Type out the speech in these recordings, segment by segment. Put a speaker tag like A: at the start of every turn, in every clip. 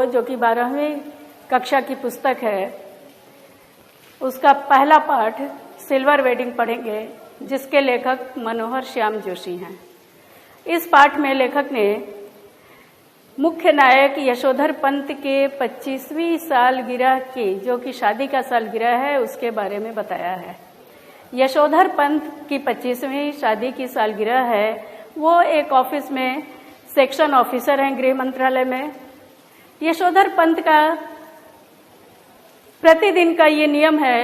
A: जो कि 12वीं कक्षा की पुस्तक है, उसका पहला पाठ सिल्वर वेडिंग पढ़ेंगे, जिसके लेखक मनोहर श्याम जोशी हैं। इस पाठ में लेखक ने मुख्य नायक यशोधर पंत के 25वीं सालगिरह की, जो कि शादी का सालगिरह है, उसके बारे में बताया है। यशोधर पंत की 25वीं शादी की सालगिरह है। वो एक ऑफिस में सेक्शन ऑफिसर हैं गृह मंत्रालय में। यशोधर पंत का प्रतिदिन का ये नियम है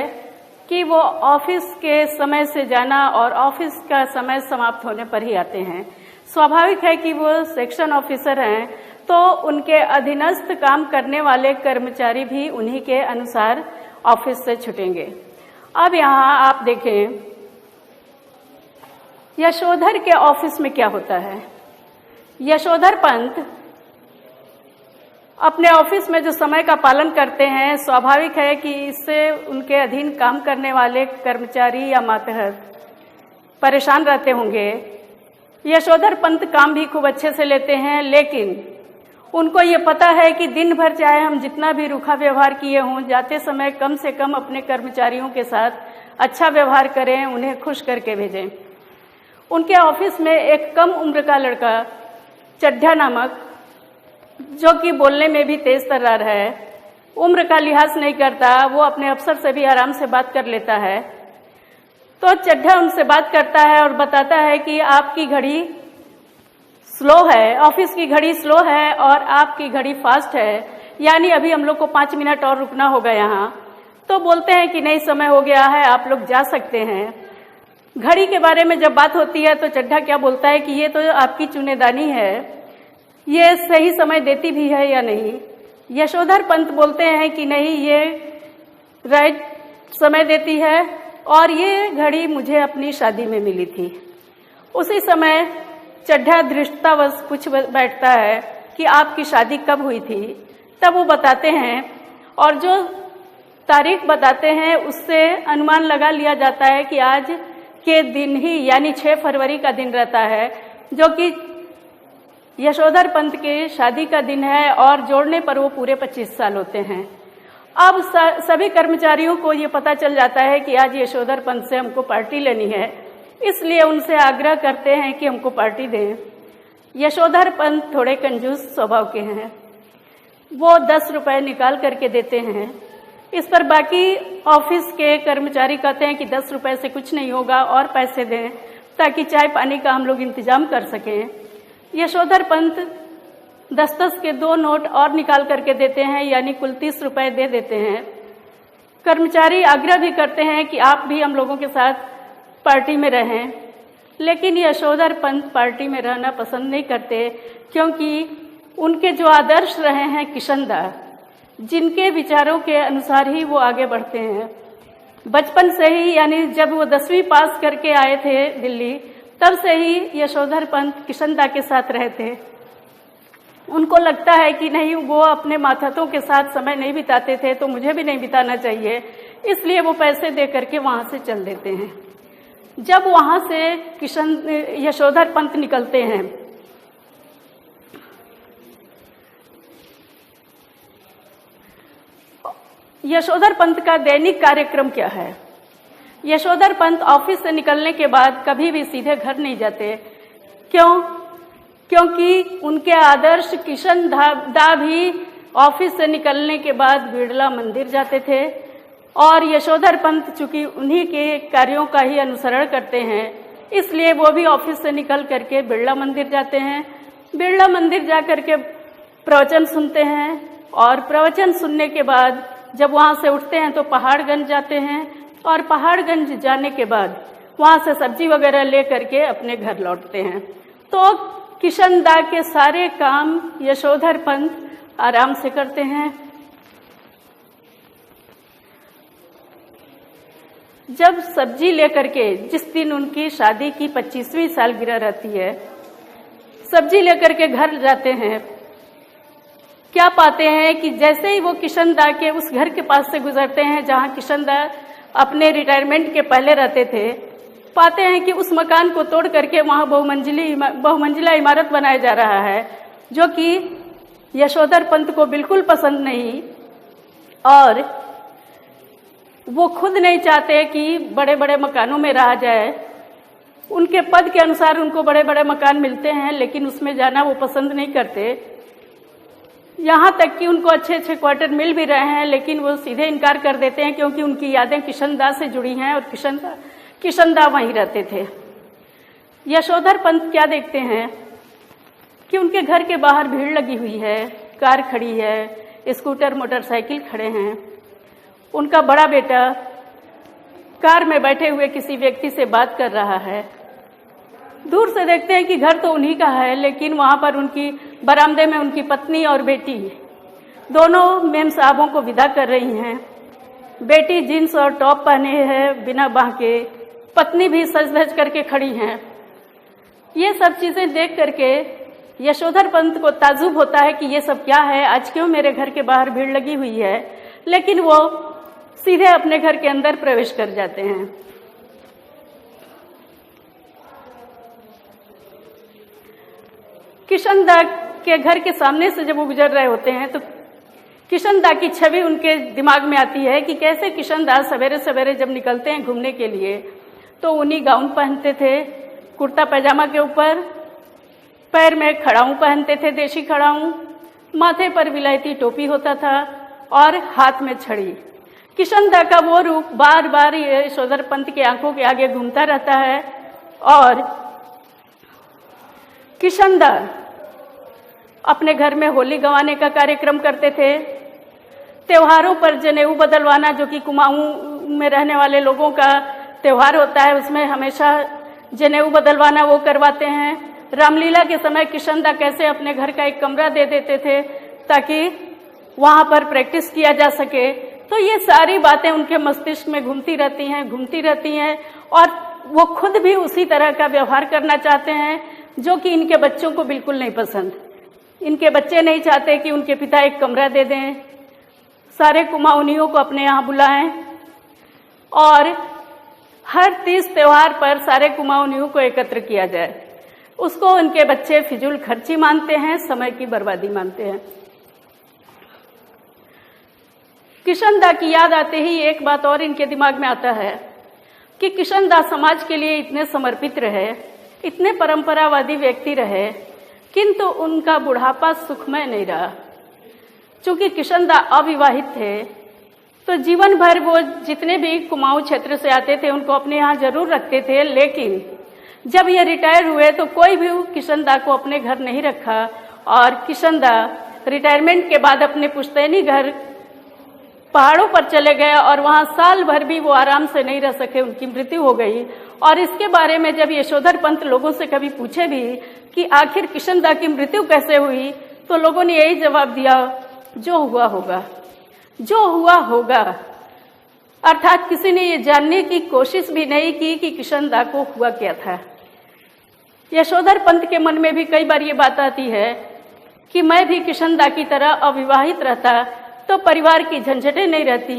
A: कि वो ऑफिस के समय से जाना और ऑफिस का समय समाप्त होने पर ही आते हैं। स्वाभाविक है कि वो सेक्शन ऑफिसर हैं, तो उनके अधीनस्थ काम करने वाले कर्मचारी भी उन्हीं के अनुसार ऑफिस से छुटेंगे। अब यहाँ आप देखें, यशोधर के ऑफिस में क्या होता है। यशोधर पंत अपने ऑफिस में जो समय का पालन करते हैं, स्वाभाविक है कि इससे उनके अधीन काम करने वाले कर्मचारी या मातहत परेशान रहते होंगे। यशोधर पंत काम भी खूब अच्छे से लेते हैं, लेकिन उनको ये पता है कि दिन भर चाहे हम जितना भी रूखा व्यवहार किए हों, जाते समय कम से कम अपने कर्मचारियों के साथ अच्छा व्यवहार करें, उन्हें खुश करके भेजें। उनके ऑफिस में एक कम उम्र का लड़का चड्ढा नामक, जो कि बोलने में भी तेज तर्रार है, उम्र का लिहाज नहीं करता, वो अपने अफसर से भी आराम से बात कर लेता है। तो चड्ढा उनसे बात करता है और बताता है कि आपकी घड़ी स्लो है, ऑफिस की घड़ी स्लो है और आपकी घड़ी फास्ट है, यानी अभी हम लोग को 5 मिनट और रुकना होगा यहाँ। तो बोलते हैं कि नहीं, समय हो गया है, आप लोग जा सकते हैं। घड़ी के बारे में जब बात होती है तो चड्ढा क्या बोलता है कि ये तो आपकी चुनेदानी है, ये सही समय देती भी है या नहीं। यशोधर पंत बोलते हैं कि नहीं, ये राइट समय देती है और ये घड़ी मुझे अपनी शादी में मिली थी। उसी समय चड्ढा धृष्टतावश पूछ बैठता है कि आपकी शादी कब हुई थी। तब वो बताते हैं और जो तारीख बताते हैं उससे अनुमान लगा लिया जाता है कि आज के दिन ही, यानी 6 फरवरी का दिन रहता है, जो कि यशोधर पंत के शादी का दिन है और जोड़ने पर वो पूरे 25 साल होते हैं। अब सभी कर्मचारियों को ये पता चल जाता है कि आज यशोधर पंत से हमको पार्टी लेनी है, इसलिए उनसे आग्रह करते हैं कि हमको पार्टी दें। यशोधर पंत थोड़े कंजूस स्वभाव के हैं, वो 10 रुपए निकाल करके देते हैं। इस पर बाकी ऑफिस के कर्मचारी कहते हैं कि 10 रुपए से कुछ नहीं होगा और पैसे दें, ताकि चाय पानी का हम लोग इंतजाम कर सकें। यशोधर पंत 10-10 के 2 नोट और निकाल करके देते हैं, यानी कुल 30 रुपए दे देते हैं। कर्मचारी आग्रह भी करते हैं कि आप भी हम लोगों के साथ पार्टी में रहें, लेकिन यशोधर पंत पार्टी में रहना पसंद नहीं करते, क्योंकि उनके जो आदर्श रहे हैं किशनदास, जिनके विचारों के अनुसार ही वो आगे बढ़ते हैं। बचपन से ही, यानी जब वो 10वीं पास करके आए थे दिल्ली, तब से ही यशोधर पंत किशनदास के साथ रहे थे। उनको लगता है कि नहीं, वो अपने मातहतों के साथ समय नहीं बिताते थे, तो मुझे भी नहीं बिताना चाहिए, इसलिए वो पैसे दे करके वहां से चल देते हैं। जब वहां से यशोधर पंत निकलते हैं, यशोधर पंत का दैनिक कार्यक्रम क्या है। यशोधर पंत ऑफिस से निकलने के बाद कभी भी सीधे घर नहीं जाते। क्यों? क्योंकि उनके आदर्श किशनदास भी ऑफिस से निकलने के बाद बिड़ला मंदिर जाते थे, और यशोधर पंत चूंकि उन्हीं के कार्यों का ही अनुसरण करते हैं, इसलिए वो भी ऑफिस से निकल करके बिड़ला मंदिर जाते हैं। बिड़ला मंदिर जा करके प्रवचन सुनते हैं, और प्रवचन सुनने के बाद जब वहां से उठते हैं तो पहाड़गंज जाते हैं, और पहाड़गंज जाने के बाद वहां से सब्जी वगैरह ले करके अपने घर लौटते हैं। तो किशनदास के सारे काम यशोधर पंत आराम से करते हैं। जब सब्जी लेकर के, जिस दिन उनकी शादी की 25वीं सालगिरह रहती है, सब्जी लेकर के घर जाते हैं, क्या पाते हैं कि जैसे ही वो किशनदास के उस घर के पास से गुजरते हैं जहां किशनदास अपने रिटायरमेंट के पहले रहते थे, पाते हैं कि उस मकान को तोड़ करके वहां बहुमंजिला इमारत बनाया जा रहा है, जो कि यशोधर पंत को बिल्कुल पसंद नहीं और वो खुद नहीं चाहते कि बड़े बड़े मकानों में रहा जाए। उनके पद के अनुसार उनको बड़े बड़े मकान मिलते हैं, लेकिन उसमें जाना वो पसंद नहीं करते। यहाँ तक कि उनको अच्छे अच्छे क्वार्टर मिल भी रहे हैं, लेकिन वो सीधे इनकार कर देते हैं, क्योंकि उनकी यादें किशनदा से जुड़ी हैं और किशनदा वहीं रहते थे। यशोधर पंत क्या देखते हैं कि उनके घर के बाहर भीड़ लगी हुई है, कार खड़ी है, स्कूटर मोटरसाइकिल खड़े हैं। उनका बड़ा बेटा कार में बैठे हुए किसी व्यक्ति से बात कर रहा है। दूर से देखते हैं कि घर तो उन्हीं का है, लेकिन वहां पर उनकी बरामदे में उनकी पत्नी और बेटी दोनों मेम साहबों को विदा कर रही हैं। बेटी जीन्स और टॉप पहने है बिना बाह के, पत्नी भी सज धज करके खड़ी हैं। ये सब चीजें देख करके यशोधर पंत को ताज्जुब होता है कि ये सब क्या है, आज क्यों मेरे घर के बाहर भीड़ लगी हुई है। लेकिन वो सीधे अपने घर के अंदर प्रवेश कर जाते हैं। किशनदा के घर के सामने से जब वो गुजर रहे होते हैं तो किशनदा की छवि उनके दिमाग में आती है कि कैसे किशनदा सवेरे सवेरे जब निकलते हैं घूमने के लिए तो उन्हीं गाउन पहनते थे, कुर्ता पैजामा के ऊपर, पैर में खड़ाऊं पहनते थे, देशी खड़ाऊं, माथे पर विलायती टोपी होता था और हाथ में छड़ी। किशनदा का वो रूप बार बार यशोधर पंत की आंखों के आगे घूमता रहता है। और किशनदा अपने घर में होली गंवाने का कार्यक्रम करते थे। त्योहारों पर जनेऊ बदलवाना, जो कि कुमाऊं में रहने वाले लोगों का त्योहार होता है, उसमें हमेशा जनेऊ बदलवाना वो करवाते हैं। रामलीला के समय किशनदा कैसे अपने घर का एक कमरा दे देते थे ताकि वहां पर प्रैक्टिस किया जा सके। तो ये सारी बातें उनके मस्तिष्क में घूमती रहती हैं और वो खुद भी उसी तरह का व्यवहार करना चाहते हैं, जो कि इनके बच्चों को बिल्कुल नहीं पसंद। इनके बच्चे नहीं चाहते कि उनके पिता एक कमरा दे दें, सारे कुमाऊनियों को अपने यहाँ बुलाएं और हर 30 त्योहार पर सारे कुमाऊनियों को एकत्र किया जाए। उसको उनके बच्चे फिजूल खर्ची मानते हैं, समय की बर्बादी मानते हैं। किशनदा की याद आते ही एक बात और इनके दिमाग में आता है कि किशनदा समाज के लिए इतने समर्पित रहे, इतने परंपरावादी व्यक्ति रहे, किंतु उनका बुढ़ापा सुखमय नहीं रहा। चूंकि किशनदा अविवाहित थे तो जीवन भर वो जितने भी कुमाऊं क्षेत्र से आते थे उनको अपने यहाँ जरूर रखते थे, लेकिन जब ये रिटायर हुए तो कोई भी किशनदा को अपने घर नहीं रखा और किशनदा रिटायरमेंट के बाद अपने पुश्तैनी घर पहाड़ों पर चले गए और वहां साल भर भी वो आराम से नहीं रह सके, उनकी मृत्यु हो गई। और इसके बारे में जब यशोधर पंत लोगों से कभी पूछे भी कि आखिर किशनदा की मृत्यु कैसे हुई, तो लोगों ने यही जवाब दिया, जो हुआ होगा, जो हुआ होगा। अर्थात किसी ने ये जानने की कोशिश भी नहीं की कि किशनदा को हुआ क्या था। यशोधर पंत के मन में भी कई बार ये बात आती है कि मैं भी किशनदा की तरह अविवाहित रहता तो परिवार की झंझटें नहीं रहती,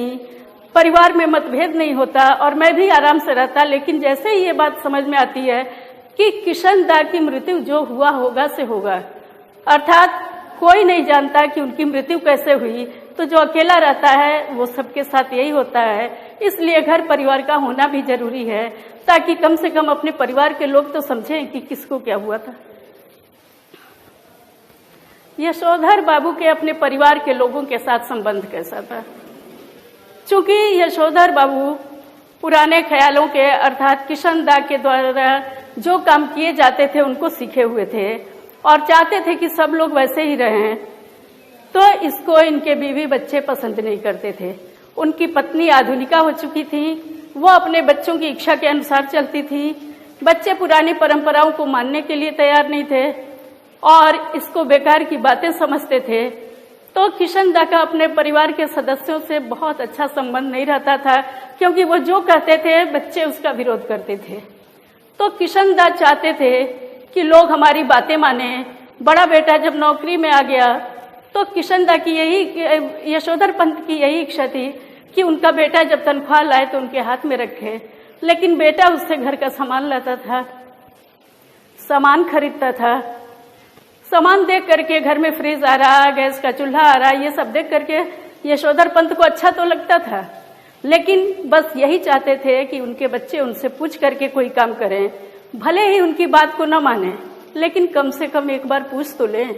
A: परिवार में मतभेद नहीं होता और मैं भी आराम से रहता। लेकिन जैसे ही ये बात समझ में आती है कि किशनदा की मृत्यु जो हुआ होगा से होगा, अर्थात कोई नहीं जानता कि उनकी मृत्यु कैसे हुई, तो जो अकेला रहता है वो सबके साथ यही होता है। इसलिए घर परिवार का होना भी जरूरी है, ताकि कम से कम अपने परिवार के लोग तो समझें कि किसको क्या हुआ था। यशोधर बाबू के अपने परिवार के लोगों के साथ संबंध कैसा था? चूंकि यशोधर बाबू पुराने ख्यालों के अर्थात किशनदा के द्वारा जो काम किए जाते थे उनको सीखे हुए थे और चाहते थे कि सब लोग वैसे ही रहें, तो इसको इनके बीवी बच्चे पसंद नहीं करते थे। उनकी पत्नी आधुनिका हो चुकी थी, वो अपने बच्चों की इच्छा के अनुसार चलती थी। बच्चे पुरानी परंपराओं को मानने के लिए तैयार नहीं थे और इसको बेकार की बातें समझते थे। तो किशनदा का अपने परिवार के सदस्यों से बहुत अच्छा संबंध नहीं रहता था, क्योंकि वो जो कहते थे बच्चे उसका विरोध करते थे। तो किशनदा चाहते थे कि लोग हमारी बातें माने। बड़ा बेटा जब नौकरी में आ गया तो किशनदा की यही, यशोधर पंत की यही इच्छा थी कि उनका बेटा जब तनख्वाह लाए तो उनके हाथ में रखे। लेकिन बेटा उससे घर का सामान लाता था, सामान खरीदता था, सामान देख करके, घर में फ्रिज आ रहा, गैस का चूल्हा आ रहा, ये सब देख करके यशोधर पंत को अच्छा तो लगता था, लेकिन बस यही चाहते थे कि उनके बच्चे उनसे पूछ करके कोई काम करें, भले ही उनकी बात को न माने, लेकिन कम से कम एक बार पूछ तो लें।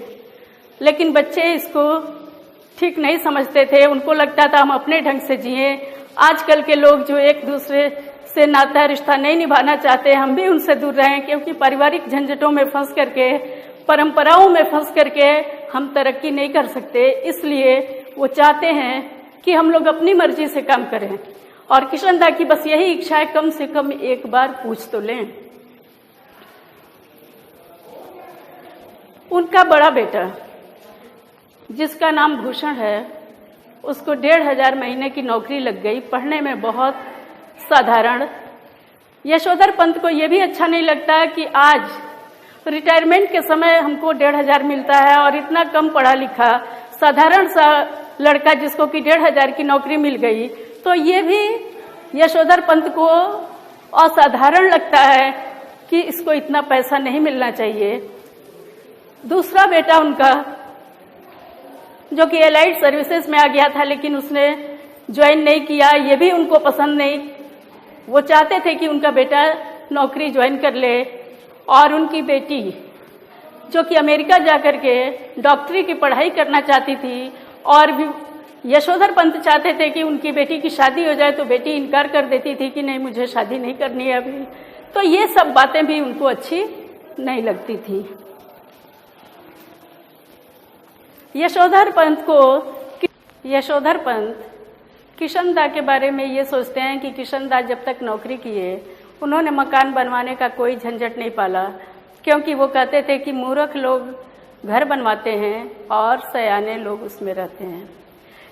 A: लेकिन बच्चे इसको ठीक नहीं समझते थे, उनको लगता था हम अपने ढंग से जिए। आजकल के लोग जो एक दूसरे से नाता रिश्ता नहीं निभाना चाहते, हम भी उनसे दूर रहें, क्योंकि पारिवारिक झंझटों में फंस करके, परंपराओं में फंस करके हम तरक्की नहीं कर सकते। इसलिए वो चाहते हैं कि हम लोग अपनी मर्जी से काम करें, और किशन दा की बस यही इच्छा है, कम से कम एक बार पूछ तो लें। उनका बड़ा बेटा जिसका नाम भूषण है, उसको 1500 महीने की नौकरी लग गई, पढ़ने में बहुत साधारण। यशोधर पंत को यह भी अच्छा नहीं लगता कि आज रिटायरमेंट के समय हमको 1500 मिलता है, और इतना कम पढ़ा लिखा साधारण सा लड़का जिसको कि 1500 की नौकरी मिल गई, तो ये भी यशोधर पंत को असाधारण लगता है कि इसको इतना पैसा नहीं मिलना चाहिए। दूसरा बेटा उनका जो कि एलाइड सर्विसेज में आ गया था, लेकिन उसने ज्वाइन नहीं किया, ये भी उनको पसंद नहीं। वो चाहते थे कि उनका बेटा नौकरी ज्वाइन कर ले, और उनकी बेटी जो कि अमेरिका जाकर के डॉक्टरी की पढ़ाई करना चाहती थी, और भी यशोधर पंत चाहते थे कि उनकी बेटी की शादी हो जाए, तो बेटी इनकार कर देती थी कि नहीं, मुझे शादी नहीं करनी है अभी। तो ये सब बातें भी उनको अच्छी नहीं लगती थी। यशोधर पंत किशन दा के बारे में ये सोचते हैं कि किशन दा जब तक नौकरी किए, उन्होंने मकान बनवाने का कोई झंझट नहीं पाला, क्योंकि वो कहते थे कि मूर्ख लोग घर बनवाते हैं और सयाने लोग उसमें रहते हैं।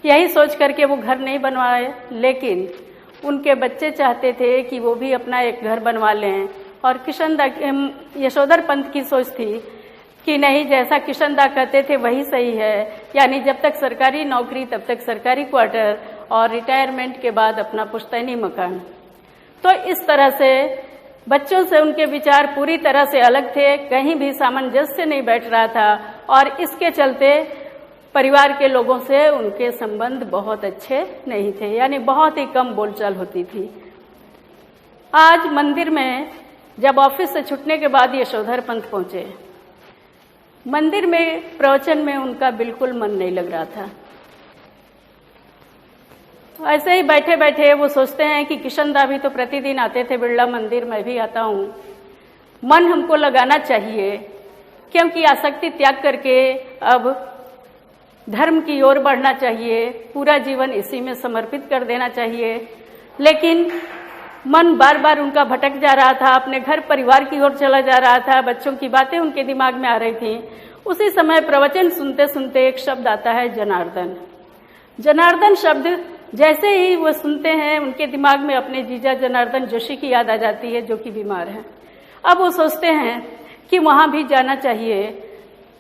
A: यही सोच करके वो घर नहीं बनवाए, लेकिन उनके बच्चे चाहते थे कि वो भी अपना एक घर बनवा लें, और यशोधर पंत की सोच थी कि नहीं, जैसा किशन दा कहते थे वही सही है, यानी जब तक सरकारी नौकरी तब तक सरकारी क्वार्टर, और रिटायरमेंट के बाद अपना पुश्तैनी मकान। तो इस तरह से बच्चों से उनके विचार पूरी तरह से अलग थे, कहीं भी सामंजस्य नहीं बैठ रहा था, और इसके चलते परिवार के लोगों से उनके संबंध बहुत अच्छे नहीं थे, यानी बहुत ही कम बोलचाल होती थी। आज मंदिर में जब ऑफिस से छूटने के बाद यशोधर पंत पहुंचे, मंदिर में प्रवचन में उनका बिल्कुल मन नहीं लग रहा था। ऐसे ही बैठे बैठे वो सोचते हैं कि किशन दा भी तो प्रतिदिन आते थे बिरला मंदिर, मैं भी आता हूँ, मन हमको लगाना चाहिए, क्योंकि आसक्ति त्याग करके अब धर्म की ओर बढ़ना चाहिए, पूरा जीवन इसी में समर्पित कर देना चाहिए। लेकिन मन बार बार उनका भटक जा रहा था, अपने घर परिवार की ओर चला जा रहा था, बच्चों की बातें उनके दिमाग में आ रही थी। उसी समय प्रवचन सुनते सुनते एक शब्द आता है, जनार्दन। जनार्दन शब्द जैसे ही वो सुनते हैं, उनके दिमाग में अपने जीजा जनार्दन जोशी की याद आ जाती है, जो कि बीमार है। अब वो सोचते हैं कि वहां भी जाना चाहिए,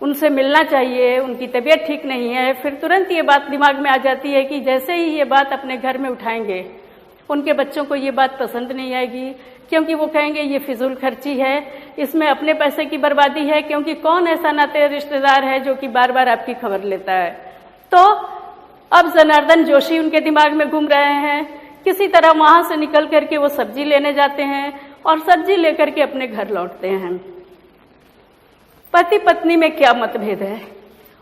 A: उनसे मिलना चाहिए, उनकी तबीयत ठीक नहीं है। फिर तुरंत ये बात दिमाग में आ जाती है कि जैसे ही ये बात अपने घर में उठाएंगे, उनके बच्चों को ये बात पसंद नहीं आएगी, क्योंकि वो कहेंगे ये फिजूल खर्ची है, इसमें अपने पैसे की बर्बादी है, क्योंकि कौन ऐसा नाते रिश्तेदार है जो कि बार बार आपकी खबर लेता है। तो अब जनार्दन जोशी उनके दिमाग में घूम रहे हैं। किसी तरह वहां से निकल करके वो सब्जी लेने जाते हैं, और सब्जी लेकर के अपने घर लौटते हैं। पति पत्नी में क्या मतभेद है?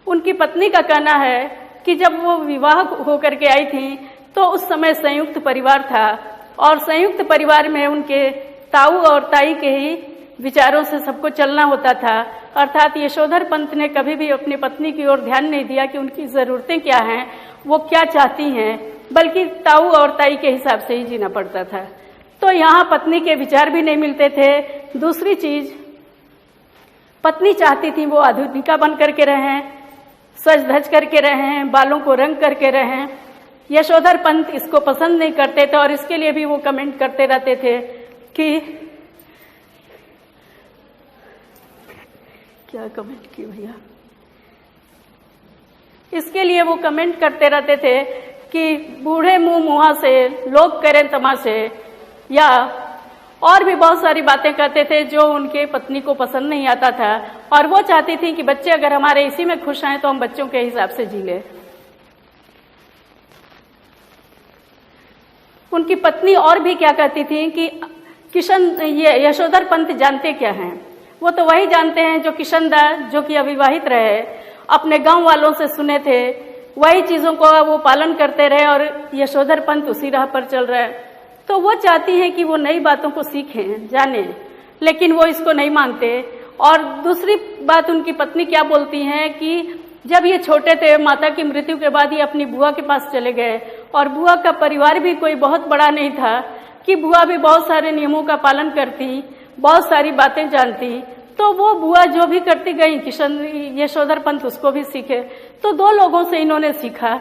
A: उनकी पत्नी का कहना है कि जब वो विवाह होकर के आई थी, तो उस समय संयुक्त परिवार था, और संयुक्त परिवार में उनके ताऊ और ताई के ही विचारों से सबको चलना होता था। अर्थात यशोधर पंत ने कभी भी अपनी पत्नी की ओर ध्यान नहीं दिया कि उनकी जरूरतें क्या हैं, वो क्या चाहती हैं, बल्कि ताऊ और ताई के हिसाब से ही जीना पड़ता था। तो यहाँ पत्नी के विचार भी नहीं मिलते थे। दूसरी चीज, पत्नी चाहती थी वो आधुनिका बन करके रहें, सज धज करके रहें, बालों को रंग करके रहें। यशोधर पंत इसको पसंद नहीं करते थे, और इसके लिए भी वो कमेंट करते रहते थे कि क्या कमेंट की भैया, इसके लिए वो कमेंट करते रहते थे कि बूढ़े मुंह मुहा से लोग करें तमाशे, या और भी बहुत सारी बातें करते थे जो उनके पत्नी को पसंद नहीं आता था, और वो चाहती थी कि बच्चे अगर हमारे इसी में खुश हैं तो हम बच्चों के हिसाब से जी लें। उनकी पत्नी और भी क्या कहती थी कि ये यशोधर पंत जानते क्या हैं? वो तो वही जानते हैं जो किशनदास, जो कि अविवाहित रहे, अपने गांव वालों से सुने थे, वही चीजों को वो पालन करते रहे और यशोधर पंत उसी राह पर चल रहा है। तो वो चाहती हैं कि वो नई बातों को सीखें, जानें, लेकिन वो इसको नहीं मानते। और दूसरी बात उनकी पत्नी क्या बोलती हैं कि जब ये छोटे थे, माता की मृत्यु के बाद ये अपनी बुआ के पास चले गए, और बुआ का परिवार भी कोई बहुत बड़ा नहीं था, कि बुआ भी बहुत सारे नियमों का पालन करती, बहुत सारी बातें जानती, तो वो बुआ जो भी करती गई यशोधर पंत उसको भी सीखे। तो दो लोगों से इन्होंने सीखा।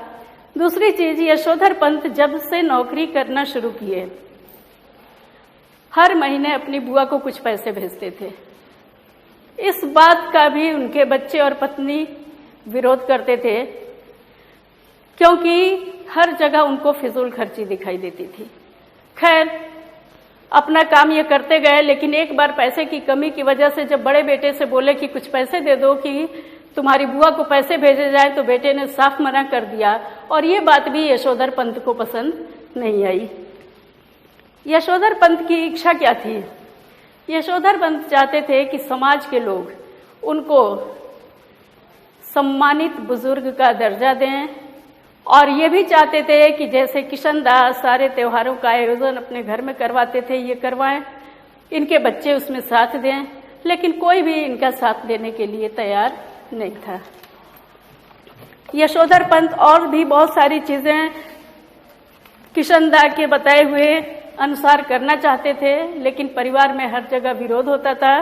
A: दूसरी चीज, यशोधर पंत जब से नौकरी करना शुरू किए, हर महीने अपनी बुआ को कुछ पैसे भेजते थे। इस बात का भी उनके बच्चे और पत्नी विरोध करते थे, क्योंकि हर जगह उनको फिजूल खर्ची दिखाई देती थी। खैर, अपना काम ये करते गए, लेकिन एक बार पैसे की कमी की वजह से जब बड़े बेटे से बोले कि कुछ पैसे दे दो कि तुम्हारी बुआ को पैसे भेजे जाए, तो बेटे ने साफ मना कर दिया, और ये बात भी यशोधर पंत को पसंद नहीं आई। यशोधर पंत की इच्छा क्या थी? यशोधर पंत चाहते थे कि समाज के लोग उनको सम्मानित बुजुर्ग का दर्जा दें, और ये भी चाहते थे कि जैसे किशनदास सारे त्योहारों का आयोजन अपने घर में करवाते थे, ये करवाएं, इनके बच्चे उसमें साथ दें, लेकिन कोई भी इनका साथ देने के लिए तैयार नहीं था। यशोधर पंत और भी बहुत सारी चीजें किशनदास के बताए हुए अनुसार करना चाहते थे, लेकिन परिवार में हर जगह विरोध होता था।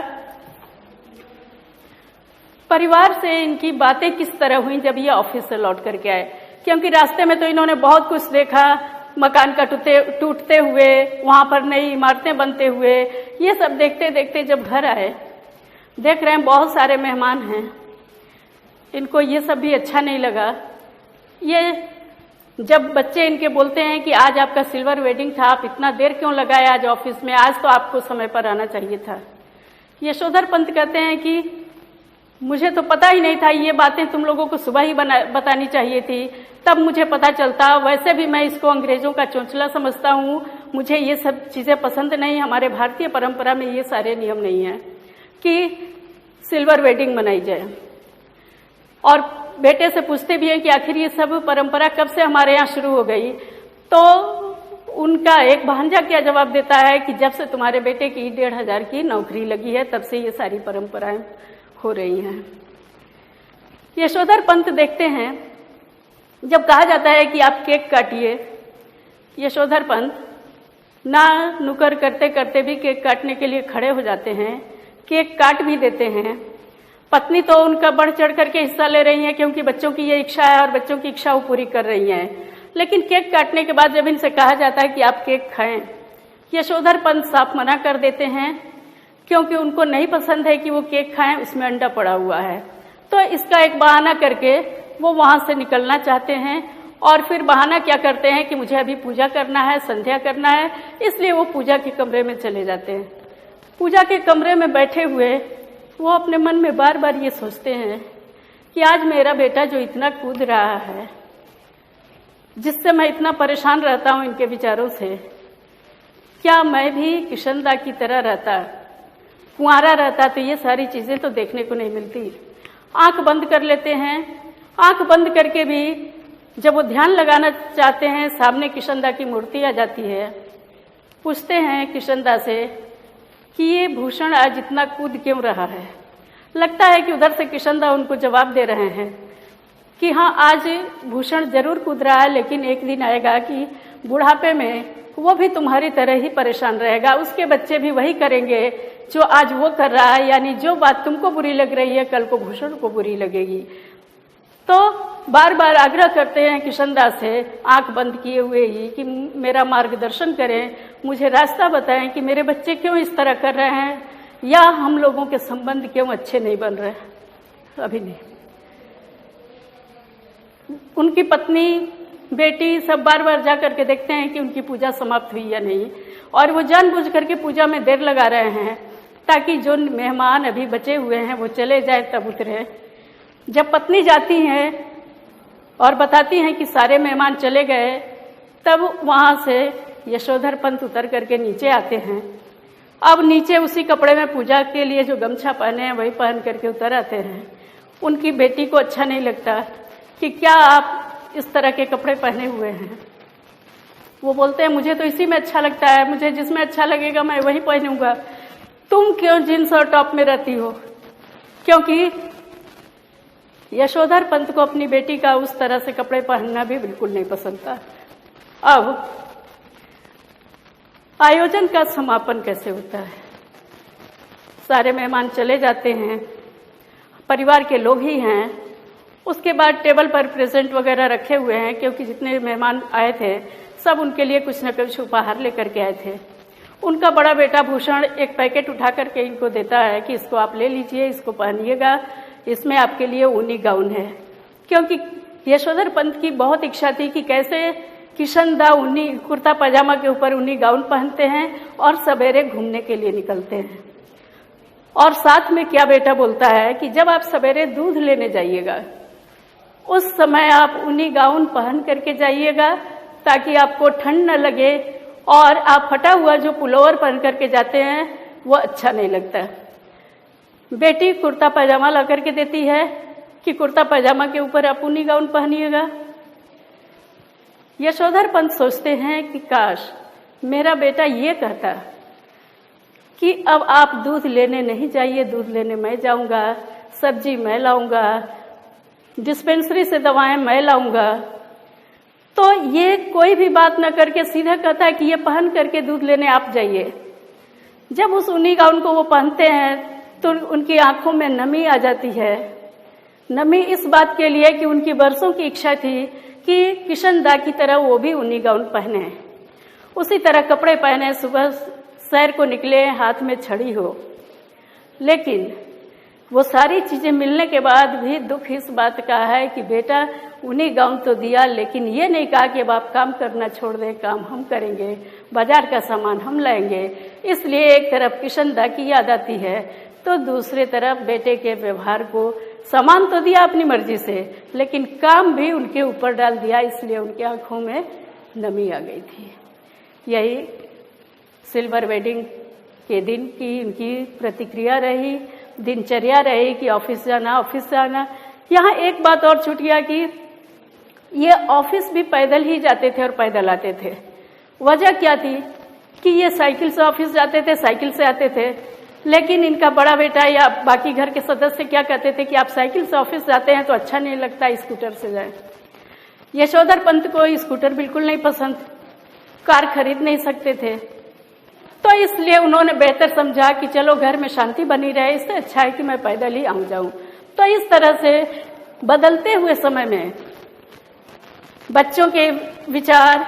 A: परिवार से इनकी बातें किस तरह हुई जब ये ऑफिस से लौट करके आए, क्योंकि रास्ते में तो इन्होंने बहुत कुछ देखा, मकान का टूटते हुए, वहां पर नई इमारतें बनते हुए, ये सब देखते देखते जब घर आए, देख रहे हैं बहुत सारे मेहमान हैं, इनको ये सब भी अच्छा नहीं लगा। ये जब बच्चे इनके बोलते हैं कि आज आपका सिल्वर वेडिंग था, आप इतना देर क्यों लगाए आज ऑफिस में, आज तो आपको समय पर आना चाहिए था। यशोधर पंत कहते हैं कि मुझे तो पता ही नहीं था, ये बातें तुम लोगों को सुबह ही बतानी चाहिए थी, तब मुझे पता चलता। वैसे भी मैं इसको अंग्रेजों का चोंचला समझता हूँ, मुझे ये सब चीजें पसंद नहीं, हमारे भारतीय परंपरा में ये सारे नियम नहीं है कि सिल्वर वेडिंग मनाई जाए। और बेटे से पूछते भी हैं कि आखिर ये सब परंपरा कब से हमारे यहाँ शुरू हो गई, तो उनका एक भांजा क्या जवाब देता है कि जब से तुम्हारे बेटे की 1500 की नौकरी लगी है, तब से ये सारी परंपराएं हो रही हैं। यशोधर पंत देखते हैं, जब कहा जाता है कि आप केक काटिए, यशोधर पंत ना नुकर करते करते भी केक काटने के लिए खड़े हो जाते हैं, केक काट भी देते हैं। पत्नी तो उनका बढ़ चढ़ करके हिस्सा ले रही है, क्योंकि बच्चों की ये इच्छा है और बच्चों की इच्छा वो पूरी कर रही हैं। लेकिन केक काटने के बाद जब इनसे कहा जाता है कि आप केक खाएं, यशोधर पंत साफ मना कर देते हैं, क्योंकि उनको नहीं पसंद है कि वो केक खाएं, उसमें अंडा पड़ा हुआ है। तो इसका एक बहाना करके वो वहां से निकलना चाहते हैं, और फिर बहाना क्या करते हैं कि मुझे अभी पूजा करना है, संध्या करना है, इसलिए वो पूजा के कमरे में चले जाते हैं। पूजा के कमरे में बैठे हुए वो अपने मन में बार बार ये सोचते हैं कि आज मेरा बेटा जो इतना कूद रहा है, जिससे मैं इतना परेशान रहता हूं इनके विचारों से, क्या मैं भी किशनदास की तरह रहता, कुंवारा रहता, तो ये सारी चीजें तो देखने को नहीं मिलती। आंख बंद कर लेते हैं। आंख बंद करके भी जब वो ध्यान लगाना चाहते हैं, सामने किशनदास की मूर्ति आ जाती है। पूछते हैं किशनदास से कि ये भूषण आज इतना कूद क्यों रहा है। लगता है कि उधर से किशनदास उनको जवाब दे रहे हैं कि हाँ, आज भूषण जरूर कूद रहा है, लेकिन एक दिन आएगा कि बुढ़ापे में वो भी तुम्हारी तरह ही परेशान रहेगा, उसके बच्चे भी वही करेंगे जो आज वो कर रहा है, यानी जो बात तुमको बुरी लग रही है कल को भूषण को बुरी लगेगी। तो बार बार आग्रह करते हैं किशनदास से, आंख बंद किए हुए ही, कि मेरा मार्गदर्शन करें, मुझे रास्ता बताएं कि मेरे बच्चे क्यों इस तरह कर रहे हैं, या हम लोगों के संबंध क्यों अच्छे नहीं बन रहे। अभी नहीं। उनकी पत्नी बेटी सब बार बार जा करके देखते हैं कि उनकी पूजा समाप्त हुई या नहीं, और वो जानबूझ करके पूजा में देर लगा रहे हैं ताकि जो मेहमान अभी बचे हुए हैं वो चले जाए तब उतरे। जब पत्नी जाती हैं और बताती हैं कि सारे मेहमान चले गए, तब वहाँ से यशोधर पंत उतर करके नीचे आते हैं। अब नीचे उसी कपड़े में पूजा के लिए जो गमछा पहने हैं वही पहन करके उतर आते हैं। उनकी बेटी को अच्छा नहीं लगता कि क्या आप इस तरह के कपड़े पहने हुए हैं। वो बोलते हैं मुझे तो इसी में अच्छा लगता है, मुझे जिसमें अच्छा लगेगा मैं वही पहनूंगा, तुम क्यों जींस और टॉप में रहती हो? क्योंकि यशोधर पंत को अपनी बेटी का उस तरह से कपड़े पहनना भी बिल्कुल नहीं पसंद था। अब आयोजन का समापन कैसे होता है? सारे मेहमान चले जाते हैं, परिवार के लोग ही हैं। उसके बाद टेबल पर प्रेजेंट वगैरह रखे हुए हैं, क्योंकि जितने मेहमान आए थे सब उनके लिए कुछ न कुछ उपहार लेकर के आए थे। उनका बड़ा बेटा भूषण एक पैकेट उठा करके इनको देता है कि इसको आप ले लीजिए, इसको पहनिएगा, इसमें आपके लिए ऊनी गाउन है। क्योंकि यशोधर पंत की बहुत इच्छा थी कि कैसे किशनदा ऊनी कुर्ता पजामा के ऊपर ऊनी गाउन पहनते हैं और सवेरे घूमने के लिए निकलते हैं। और साथ में क्या बेटा बोलता है कि जब आप सवेरे दूध लेने जाइएगा उस समय आप ऊनी गाउन पहन करके जाइएगा ताकि आपको ठंड न लगे, और आप फटा हुआ जो पुलोवर पहन करके जाते हैं वो अच्छा नहीं लगता। बेटी कुर्ता पजामा ला करके देती है कि कुर्ता पजामा के ऊपर आप ऊनी गाउन पहनिएगा। यशोधर पंत सोचते हैं कि काश मेरा बेटा ये कहता कि अब आप दूध लेने नहीं जाइए, दूध लेने मैं जाऊंगा, सब्जी मैं लाऊंगा, डिस्पेंसरी से दवाएं मैं लाऊंगा। तो ये कोई भी बात न करके सीधा कहता है कि ये पहन करके दूध लेने आप जाइए। जब उस ऊनी गाउन को वो पहनते हैं तो उनकी आंखों में नमी आ जाती है। नमी इस बात के लिए कि उनकी बरसों की इच्छा थी कि किशनदा की तरह वो भी ऊनी गाउन पहने, उसी तरह कपड़े पहने, सुबह सैर को निकले, हाथ में छड़ी हो। लेकिन वो सारी चीजें मिलने के बाद भी दुख इस बात का है कि बेटा ऊनी गाउन तो दिया, लेकिन ये नहीं कहा कि अब आप काम करना छोड़ दें, काम हम करेंगे, बाजार का सामान हम लाएंगे। इसलिए एक तरफ किशनदा की याद आती है तो दूसरी तरफ बेटे के व्यवहार को, सामान तो दिया अपनी मर्जी से लेकिन काम भी उनके ऊपर डाल दिया, इसलिए उनकी आंखों में नमी आ गई थी। यही सिल्वर वेडिंग के दिन की उनकी प्रतिक्रिया रही, दिनचर्या रही कि ऑफिस जाना, ऑफिस जाना। यहाँ एक बात और छूट गया कि ये ऑफिस भी पैदल ही जाते थे और पैदल आते थे। वजह क्या थी कि ये साइकिल से ऑफिस जाते थे, साइकिल से आते थे, लेकिन इनका बड़ा बेटा या बाकी घर के सदस्य क्या कहते थे कि आप साइकिल से ऑफिस जाते हैं तो अच्छा नहीं लगता, स्कूटर से जाएं। यशोधर पंत को स्कूटर बिल्कुल नहीं पसंद, कार खरीद नहीं सकते थे, तो इसलिए उन्होंने बेहतर समझा कि चलो घर में शांति बनी रहे, इससे अच्छा है कि मैं पैदल ही आऊं जाऊं। तो इस तरह से बदलते हुए समय में बच्चों के विचार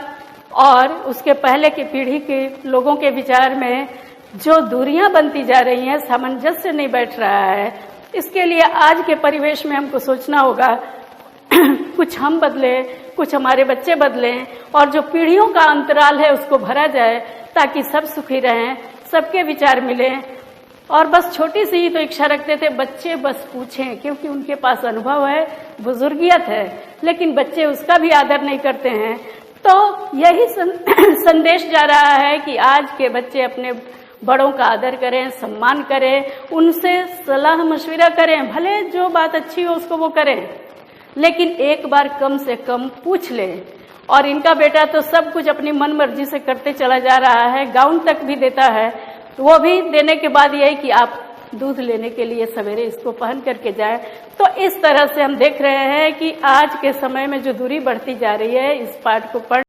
A: और उसके पहले की पीढ़ी के लोगों के विचार में जो दूरियां बनती जा रही हैं, सामंजस्य नहीं बैठ रहा है, इसके लिए आज के परिवेश में हमको सोचना होगा कुछ हम बदले, कुछ हमारे बच्चे बदलें, और जो पीढ़ियों का अंतराल है उसको भरा जाए ताकि सब सुखी रहें, सबके विचार मिलें। और बस छोटी सी ही तो इच्छा रखते थे, बच्चे बस पूछें, क्योंकि उनके पास अनुभव है, बुजुर्गियत है, लेकिन बच्चे उसका भी आदर नहीं करते हैं। तो यही संदेश जा रहा है कि आज के बच्चे अपने बड़ों का आदर करें, सम्मान करें, उनसे सलाह मशविरा करें, भले जो बात अच्छी हो उसको वो करें, लेकिन एक बार कम से कम पूछ लें। और इनका बेटा तो सब कुछ अपनी मन मर्जी से करते चला जा रहा है, गाउन तक भी देता है, वो भी देने के बाद यही कि आप दूध लेने के लिए सवेरे इसको पहन करके जाएं। तो इस तरह से हम देख रहे हैं कि आज के समय में जो दूरी बढ़ती जा रही है, इस पाठ को पढ़